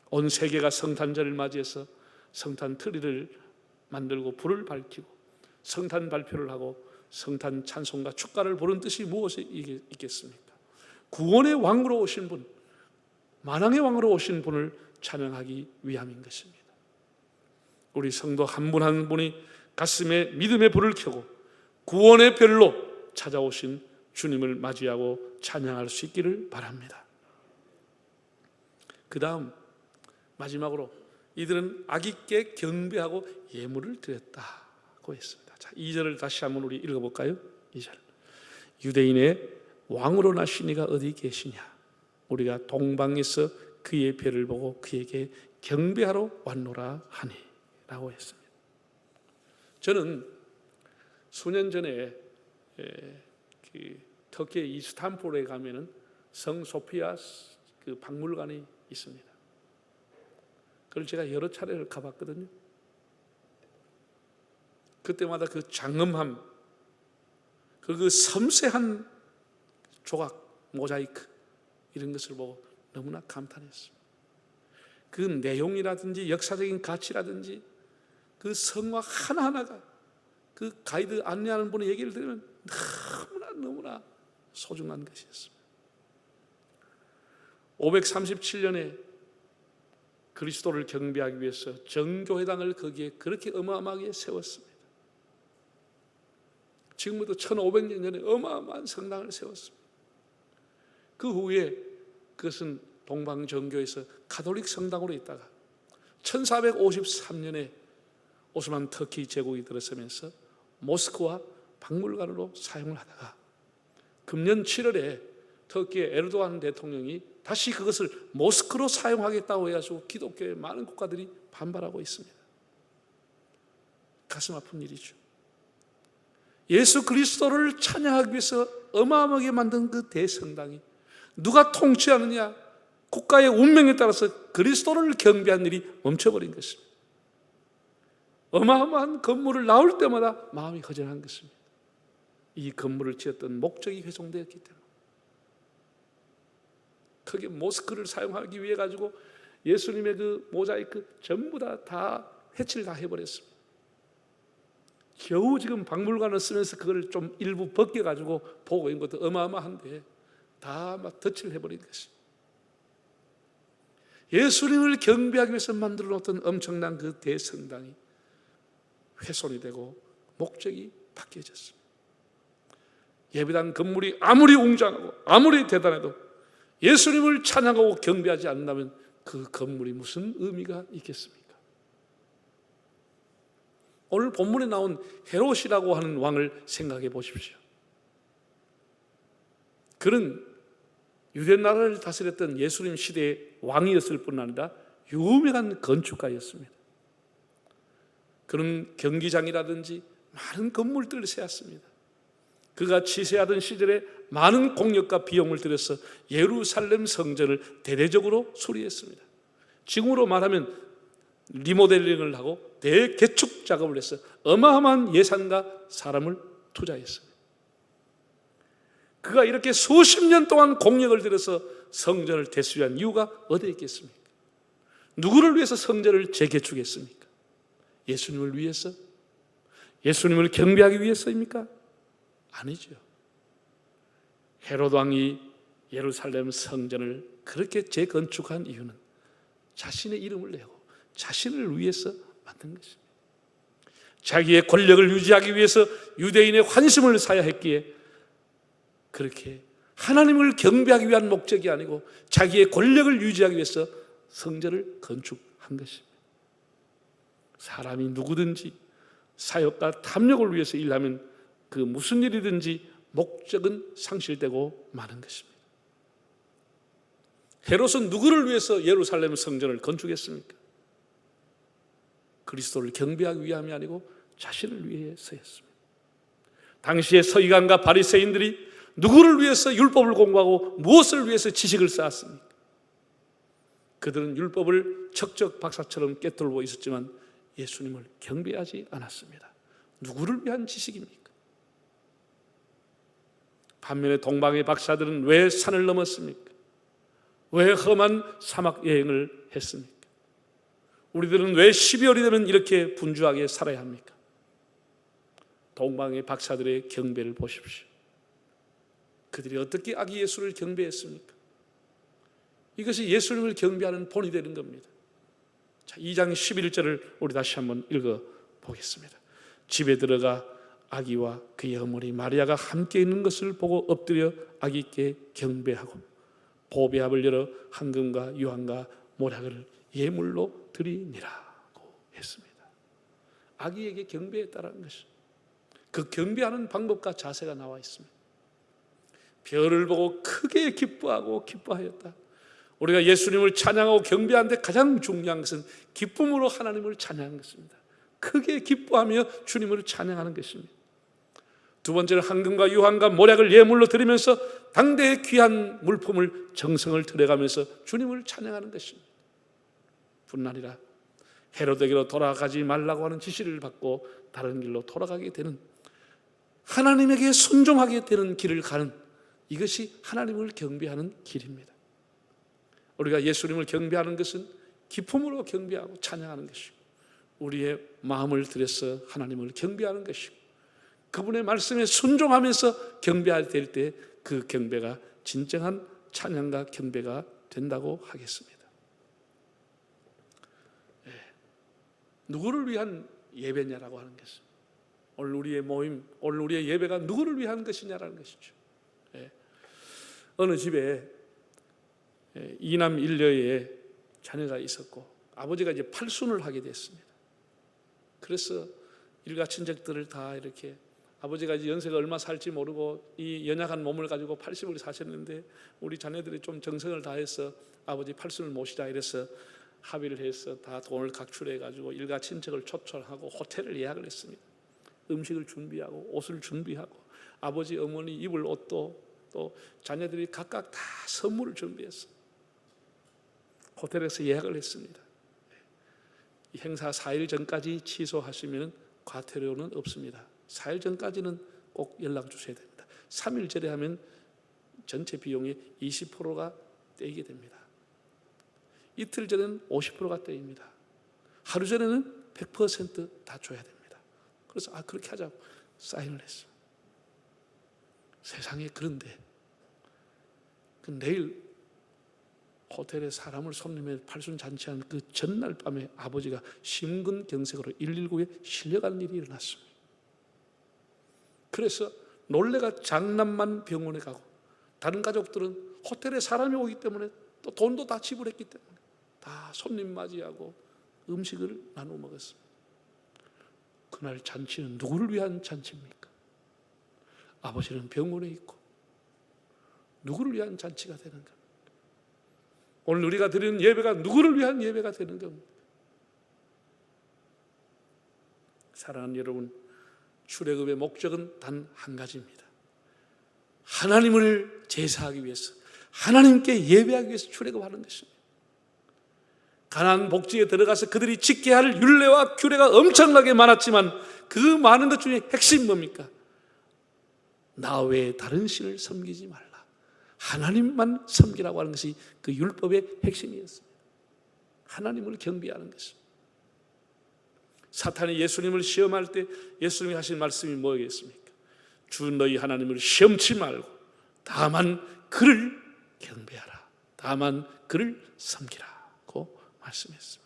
온 세계가 성탄절을 맞이해서 성탄 트리를 만들고 불을 밝히고 성탄 발표를 하고 성탄 찬송과 축가를 부른 뜻이 무엇이 있겠습니까? 구원의 왕으로 오신 분, 만왕의 왕으로 오신 분을 찬양하기 위함인 것입니다. 우리 성도 한 분 한 분이 가슴에 믿음의 불을 켜고 구원의 별로 찾아오신 주님을 맞이하고 찬양할 수 있기를 바랍니다. 그 다음 마지막으로 이들은 아기께 경배하고 예물을 드렸다고 했습니다. 자, 2절을 다시 한번 우리 읽어볼까요? 2절. 유대인의 왕으로 나시니가 어디 계시냐? 우리가 동방에서 그의 별을 보고 그에게 경배하러 왔노라 하니 라고 했습니다. 저는 수년 전에 터키 이스탄불에 가면은 성 소피아 그 박물관이 있습니다. 그걸 제가 여러 차례를 가봤거든요. 그때마다 그 장엄함, 그 섬세한 조각, 모자이크 이런 것을 보고 너무나 감탄했습니다. 그 내용이라든지 역사적인 가치라든지 그 성화 하나하나가 그 가이드 안내하는 분의 얘기를 들으면 너무나 소중한 것이었습니다. 537년에 그리스도를 경배하기 위해서 정교회당을 거기에 그렇게 어마어마하게 세웠습니다. 지금부터 1500년 전에 어마어마한 성당을 세웠습니다. 그 후에 그것은 동방정교에서 가톨릭 성당으로 있다가 1453년에 오스만 터키 제국이 들어서면서 모스크와 박물관으로 사용을 하다가 금년 7월에 터키의 에르도안 대통령이 다시 그것을 모스크로 사용하겠다고 해가지고 기독교의 많은 국가들이 반발하고 있습니다. 가슴 아픈 일이죠. 예수 그리스도를 찬양하기 위해서 어마어마하게 만든 그 대성당이 누가 통치하느냐, 국가의 운명에 따라서 그리스도를 경배한 일이 멈춰버린 것입니다. 어마어마한 건물을 나올 때마다 마음이 허전한 것입니다. 이 건물을 지었던 목적이 훼손되었기 때문에. 크게 모스크를 사용하기 위해 가지고 예수님의 그 모자이크 전부 다 해치를 다 해버렸습니다. 겨우 지금 박물관을 쓰면서 그걸 좀 일부 벗겨가지고 보고 있는 것도 어마어마한데 다 막 덧칠을 해버린 것입니다. 예수님을 경배하기 위해서 만들어 놓았던 엄청난 그 대성당이 훼손이 되고 목적이 바뀌어졌습니다. 예배당 건물이 아무리 웅장하고 아무리 대단해도 예수님을 찬양하고 경배하지 않는다면 그 건물이 무슨 의미가 있겠습니까? 오늘 본문에 나온 헤롯이라고 하는 왕을 생각해 보십시오. 그는 유대 나라를 다스렸던 예수님 시대의 왕이었을 뿐 아니라 유명한 건축가였습니다. 그는 경기장이라든지 많은 건물들을 세웠습니다. 그가 치세하던 시절에 많은 공력과 비용을 들여서 예루살렘 성전을 대대적으로 수리했습니다. 지금으로 말하면 리모델링을 하고 대개축 작업을 해서 어마어마한 예산과 사람을 투자했습니다. 그가 이렇게 수십 년 동안 공력을 들여서 성전을 대수리한 이유가 어디에 있겠습니까? 누구를 위해서 성전을 재개축했습니까? 예수님을 위해서? 예수님을 경배하기 위해서입니까? 아니죠. 헤롯 왕이 예루살렘 성전을 그렇게 재건축한 이유는 자신의 이름을 내고 자신을 위해서 만든 것입니다. 자기의 권력을 유지하기 위해서 유대인의 환심을 사야 했기에 그렇게 하나님을 경배하기 위한 목적이 아니고 자기의 권력을 유지하기 위해서 성전을 건축한 것입니다. 사람이 누구든지 사역과 탐욕을 위해서 일하면 그 무슨 일이든지 목적은 상실되고 마는 것입니다. 헤롯은 누구를 위해서 예루살렘 성전을 건축했습니까? 그리스도를 경배하기 위함이 아니고 자신을 위해서였습니다. 당시의 서기관과 바리새인들이 누구를 위해서 율법을 공부하고 무엇을 위해서 지식을 쌓았습니까? 그들은 율법을 척척 박사처럼 꿰뚫고 있었지만 예수님을 경배하지 않았습니다. 누구를 위한 지식입니까? 반면에 동방의 박사들은 왜 산을 넘었습니까? 왜 험한 사막 여행을 했습니까? 우리들은 왜 12월이 되면 이렇게 분주하게 살아야 합니까? 동방의 박사들의 경배를 보십시오. 그들이 어떻게 아기 예수를 경배했습니까? 이것이 예수님을 경배하는 본이 되는 겁니다. 자, 2장 11절을 우리 다시 한번 읽어보겠습니다. 집에 들어가 아기와 그의 어머니 마리아가 함께 있는 것을 보고 엎드려 아기께 경배하고 보배합을 열어 황금과 유황과 모략을 예물로 드리니라고 했습니다. 아기에게 경배했다는 것이 그 경배하는 방법과 자세가 나와 있습니다. 별을 보고 크게 기뻐하고 기뻐하였다. 우리가 예수님을 찬양하고 경배하는데 가장 중요한 것은 기쁨으로 하나님을 찬양하는 것입니다. 크게 기뻐하며 주님을 찬양하는 것입니다. 두 번째는 황금과 유황과 모략을 예물로 드리면서 당대의 귀한 물품을 정성을 들여가면서 주님을 찬양하는 것입니다. 뿐 아니라 헤로데게로 돌아가지 말라고 하는 지시를 받고 다른 길로 돌아가게 되는, 하나님에게 순종하게 되는 길을 가는, 이것이 하나님을 경배하는 길입니다. 우리가 예수님을 경배하는 것은 기쁨으로 경배하고 찬양하는 것이고, 우리의 마음을 들여서 하나님을 경배하는 것이고, 그분의 말씀에 순종하면서 경배할 때 그 경배가 진정한 찬양과 경배가 된다고 하겠습니다. 누구를 위한 예배냐라고 하는 것은, 오늘 우리의 모임, 오늘 우리의 예배가 누구를 위한 것이냐라는 것이죠. 어느 집에 이남 일녀의 자녀가 있었고 아버지가 이제 팔순을 하게 됐습니다. 그래서 일가 친척들을 다 이렇게, 아버지가 이제 연세가 얼마 살지 모르고 이 연약한 몸을 가지고 80을 사셨는데 우리 자녀들이 좀 정성을 다해서 아버지 팔순을 모시자 이래서 합의를 해서 다 돈을 각출해 가지고 일가 친척을 초청하고 호텔을 예약을 했습니다. 음식을 준비하고 옷을 준비하고 아버지 어머니 입을 옷도 또 자녀들이 각각 다 선물을 준비했어요. 호텔에서 예약을 했습니다. 이 행사 4일 전까지 취소하시면 과태료는 없습니다. 4일 전까지는 꼭 연락 주셔야 됩니다. 3일 전에 하면 전체 비용의 20%가 떼이게 됩니다. 이틀 전에는 50%가 떼입니다. 하루 전에는 100% 다 줘야 됩니다. 그래서 그렇게 하자고 사인을 했어요. 세상에, 그런데 내일 호텔에 사람을 손님의 팔순 잔치한 그 전날 밤에 아버지가 심근경색으로 119에 실려가는 일이 일어났습니다. 그래서 놀래가 장남만 병원에 가고 다른 가족들은 호텔에 사람이 오기 때문에 또 돈도 다 지불했기 때문에 다 손님 맞이하고 음식을 나누어 먹었습니다. 그날 잔치는 누구를 위한 잔치입니까? 아버지는 병원에 있고 누구를 위한 잔치가 되는 겁니까? 오늘 우리가 드리는 예배가 누구를 위한 예배가 되는 겁니다. 사랑하는 여러분, 출애굽의 목적은 단 한 가지입니다. 하나님을 제사하기 위해서, 하나님께 예배하기 위해서 출애굽하는 것입니다. 가나안 복지에 들어가서 그들이 지켜야 할 율례와 규례가 엄청나게 많았지만 그 많은 것 중에 핵심이 뭡니까? 나 외에 다른 신을 섬기지 말라, 하나님만 섬기라고 하는 것이 그 율법의 핵심이었습니다. 하나님을 경배하는 것입니다. 사탄이 예수님을 시험할 때 예수님이 하신 말씀이 뭐겠습니까? 주 너희 하나님을 시험치 말고 다만 그를 경배하라, 다만 그를 섬기라고 말씀했습니다.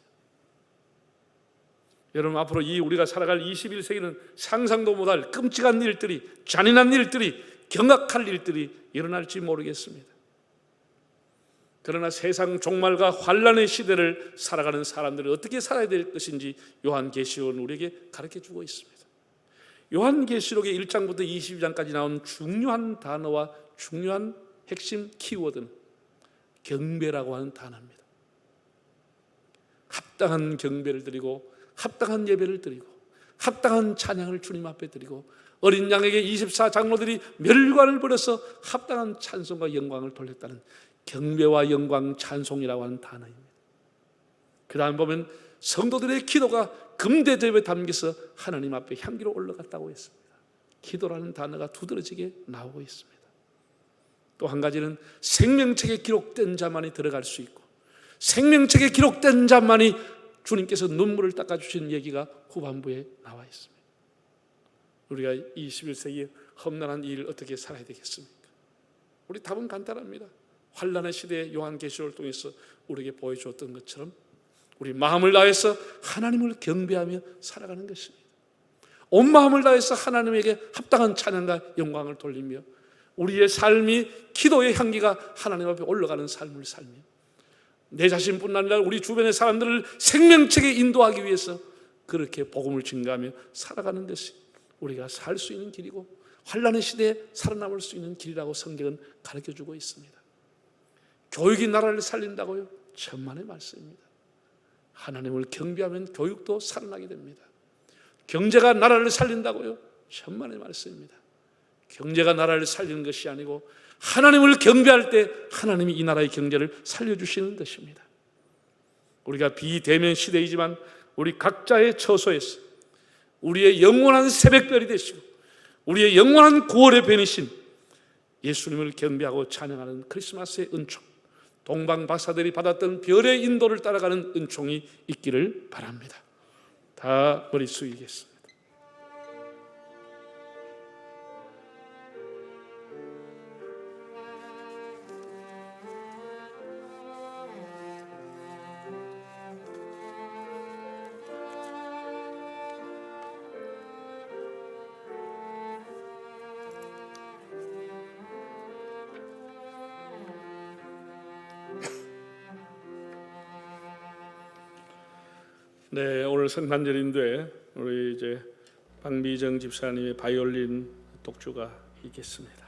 여러분, 앞으로 우리가 살아갈 21세기는 상상도 못할 끔찍한 일들이, 잔인한 일들이, 경악할 일들이 일어날지 모르겠습니다. 그러나 세상 종말과 환란의 시대를 살아가는 사람들은 어떻게 살아야 될 것인지 요한계시록은 우리에게 가르쳐주고 있습니다. 요한계시록의 1장부터 22장까지 나온 중요한 단어와 중요한 핵심 키워드는 경배라고 하는 단어입니다. 합당한 경배를 드리고 합당한 예배를 드리고 합당한 찬양을 주님 앞에 드리고 어린 양에게 24장로들이 멸관을 버려서 합당한 찬송과 영광을 돌렸다는 경배와 영광 찬송이라고 하는 단어입니다. 그 다음 보면 성도들의 기도가 금대접에 담겨서 하나님 앞에 향기로 올라갔다고 했습니다. 기도라는 단어가 두드러지게 나오고 있습니다. 또 한 가지는 생명책에 기록된 자만이 들어갈 수 있고 생명책에 기록된 자만이 주님께서 눈물을 닦아주신 얘기가 후반부에 나와 있습니다. 우리가 21세기에 험난한 이 일을 어떻게 살아야 되겠습니까? 우리 답은 간단합니다. 환란의 시대에 요한계시록을 통해서 우리에게 보여주었던 것처럼 우리 마음을 다해서 하나님을 경배하며 살아가는 것입니다. 온 마음을 다해서 하나님에게 합당한 찬양과 영광을 돌리며 우리의 삶이 기도의 향기가 하나님 앞에 올라가는 삶을 살며 내 자신뿐 아니라 우리 주변의 사람들을 생명책에 인도하기 위해서 그렇게 복음을 증거하며 살아가는 것이 우리가 살 수 있는 길이고 환란의 시대에 살아남을 수 있는 길이라고 성경은 가르쳐주고 있습니다. 교육이 나라를 살린다고요? 천만의 말씀입니다. 하나님을 경배하면 교육도 살아나게 됩니다. 경제가 나라를 살린다고요? 천만의 말씀입니다. 경제가 나라를 살리는 것이 아니고 하나님을 경배할 때 하나님이 이 나라의 경제를 살려주시는 것입니다. 우리가 비대면 시대이지만 우리 각자의 처소에서 우리의 영원한 새벽별이 되시고 우리의 영원한 구원의 변이신 예수님을 경배하고 찬양하는 크리스마스의 은총, 동방 박사들이 받았던 별의 인도를 따라가는 은총이 있기를 바랍니다. 다 머리 숙이겠습니다. 네, 오늘 성탄절인데 우리 이제 박미정 집사님의 바이올린 독주가 있겠습니다.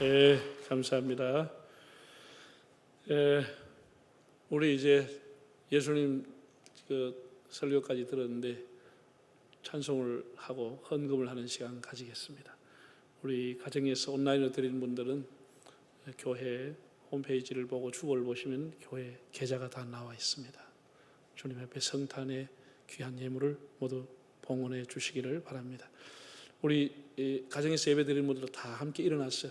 예, 감사합니다. 우리 이제 예수님 그 설교까지 들었는데 찬송을 하고 헌금을 하는 시간 가지겠습니다. 우리 가정에서 온라인으로 드리는 분들은 교회 홈페이지를 보고 주보를 보시면 교회 계좌가 다 나와 있습니다. 주님 앞에 성탄의 귀한 예물을 모두 봉헌해 주시기를 바랍니다. 우리 가정에서 예배 드리는 분들 다 함께 일어나서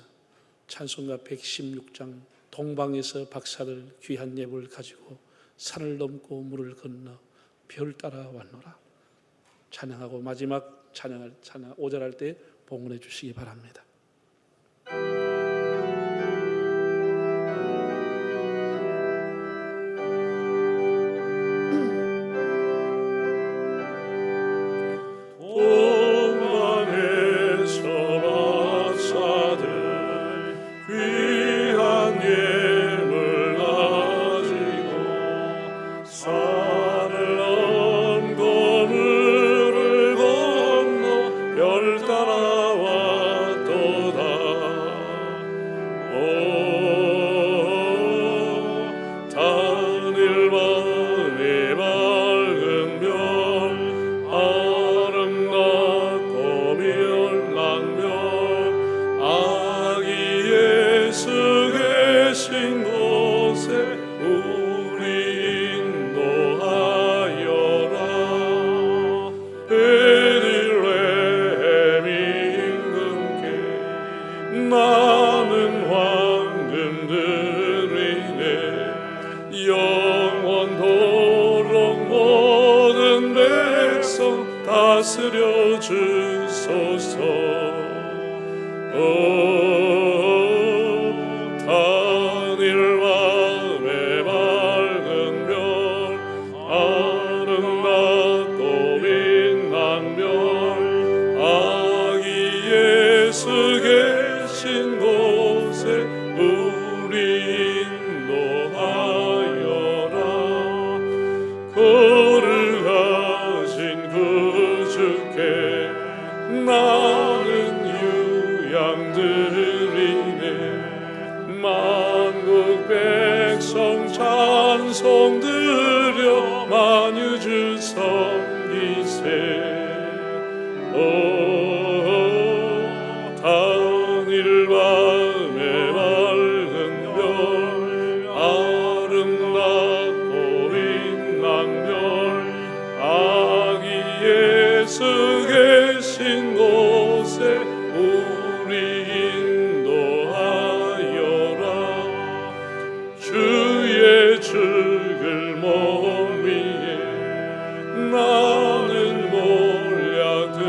찬송가 116장 동방에서 박사들 귀한 예물을 가지고 산을 넘고 물을 건너 별 따라 왔노라 찬양하고 마지막 찬양 5절 때 봉헌해 주시기 바랍니다. 다스려 주소서. 단일 밤의 맑은 별 아름답고 빛난 별 아기 예수 계신 곳에 우리 인도하여라. 거룩하신 그 주께 나는 유양드리네. 만국 백성 찬송 드려 만유주 섬기세. 단일 밤의 맑은 별 아름답고 빛난 별 아기 예수 계신 곳에 우리 인도하여라. 주의 죽을 몸 위에 나는 몰려드리네.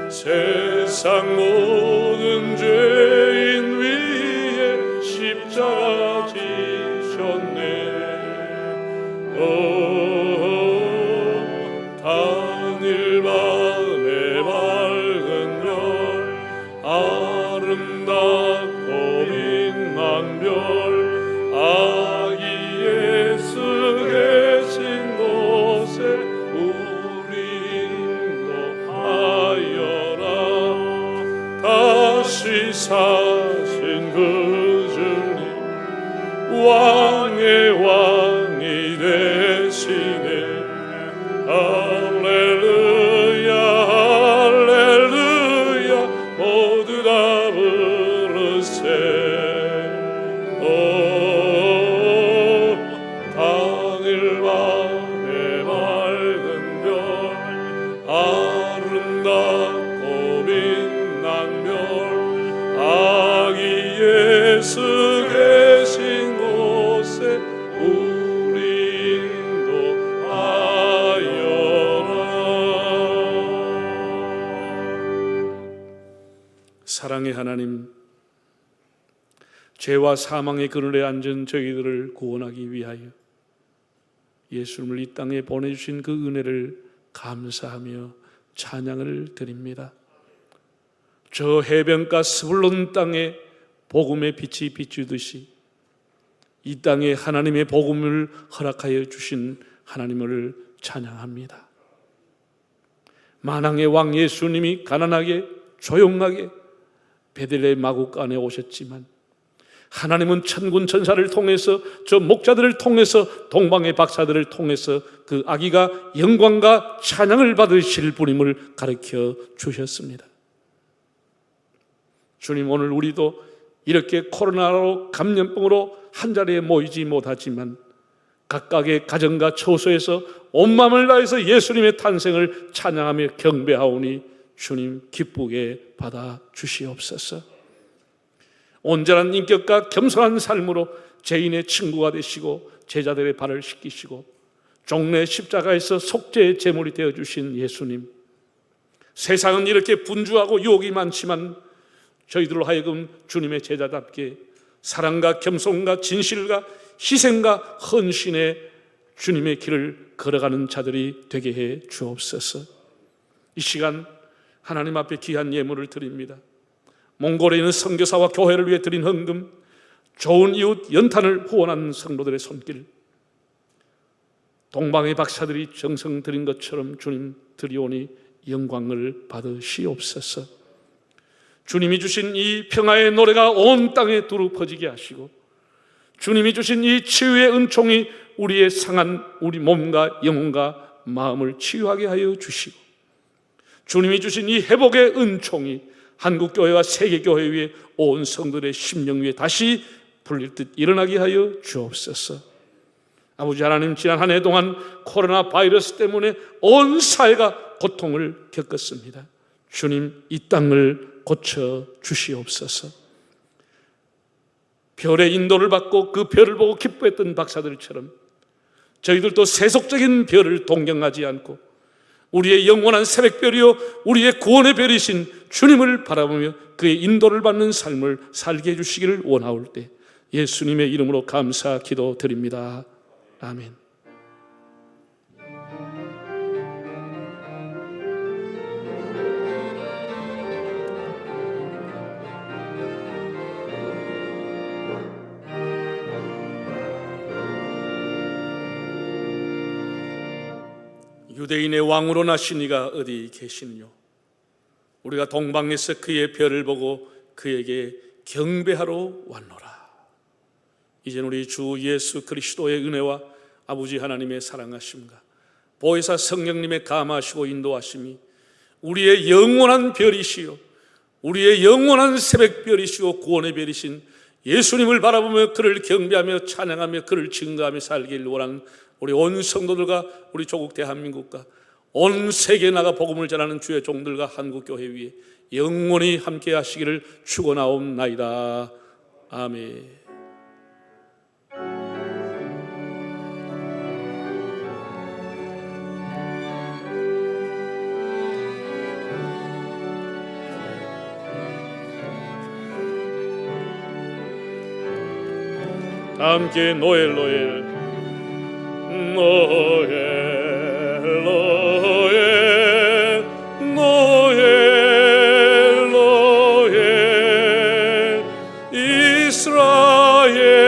세상 모든 죄인 위에 십자가 지셨네. 단일 밤의 맑은 별 아름답고 빛난 별 아기 예수 계신 곳에 우리 인도하여라. 다시 사신 그 주님 왕의 왕이 되시네. 할렐루야 할렐루야 모두 다 부르세. 단일 밤의 맑은 별 아름답고 빛난 별 아기 예수 계신 곳에 우리 인도하여라. 사랑의 하나님, 죄와 사망의 그늘에 앉은 저희들을 구원하기 위하여 예수님을 이 땅에 보내주신 그 은혜를 감사하며 찬양을 드립니다. 저 해변가 스불론 땅에 복음의 빛이 비추듯이 이 땅에 하나님의 복음을 허락하여 주신 하나님을 찬양합니다. 만왕의 왕 예수님이 가난하게 조용하게 베들레헴 마구간에 오셨지만 하나님은 천군 천사를 통해서 저 목자들을 통해서 동방의 박사들을 통해서 그 아기가 영광과 찬양을 받으실 분임을 가르쳐 주셨습니다. 주님, 오늘 우리도 이렇게 코로나로 감염병으로 한자리에 모이지 못하지만 각각의 가정과 처소에서 온 마음을 다해서 예수님의 탄생을 찬양하며 경배하오니 주님 기쁘게 받아 주시옵소서. 온전한 인격과 겸손한 삶으로 죄인의 친구가 되시고 제자들의 발을 씻기시고 종래 십자가에서 속죄의 제물이 되어주신 예수님, 세상은 이렇게 분주하고 유혹이 많지만 저희들로 하여금 주님의 제자답게 사랑과 겸손과 진실과 희생과 헌신의 주님의 길을 걸어가는 자들이 되게 해 주옵소서. 이 시간 하나님 앞에 귀한 예물을 드립니다. 몽골에 있는 선교사와 교회를 위해 드린 헌금, 좋은 이웃 연탄을 후원하는 성도들의 손길, 동방의 박사들이 정성 드린 것처럼 주님 드리오니 영광을 받으시옵소서. 주님이 주신 이 평화의 노래가 온 땅에 두루 퍼지게 하시고 주님이 주신 이 치유의 은총이 우리의 상한 우리 몸과 영혼과 마음을 치유하게 하여 주시고 주님이 주신 이 회복의 은총이 한국교회와 세계교회 위에 온 성도들의 심령 위에 다시 불릴 듯 일어나게 하여 주옵소서. 아버지 하나님, 지난 한 해 동안 코로나 바이러스 때문에 온 사회가 고통을 겪었습니다. 주님, 이 땅을 고쳐 주시옵소서. 별의 인도를 받고 그 별을 보고 기뻐했던 박사들처럼 저희들도 세속적인 별을 동경하지 않고 우리의 영원한 새벽별이요 우리의 구원의 별이신 주님을 바라보며 그의 인도를 받는 삶을 살게 해주시기를 원하올 때 예수님의 이름으로 감사 기도드립니다. 아멘. 유대인의 왕으로 나신 이가 어디 계시느뇨? 우리가 동방에서 그의 별을 보고 그에게 경배하러 왔노라. 이젠 우리 주 예수 그리스도의 은혜와 아버지 하나님의 사랑하심과 보혜사 성령님의 감하시고 인도하심이 우리의 영원한 별이시요 우리의 영원한 새벽별이시고 구원의 별이신 예수님을 바라보며 그를 경배하며 찬양하며 그를 증거하며 살기를 원하는 우리 온 성도들과 우리 조국 대한민국과 온 세계에 나가 복음을 전하는 주의 종들과 한국교회 위에 영원히 함께 하시기를 축원하옵나이다. 아멘. 함께 노엘 노엘 노엘 노엘 노엘 노엘 이스라엘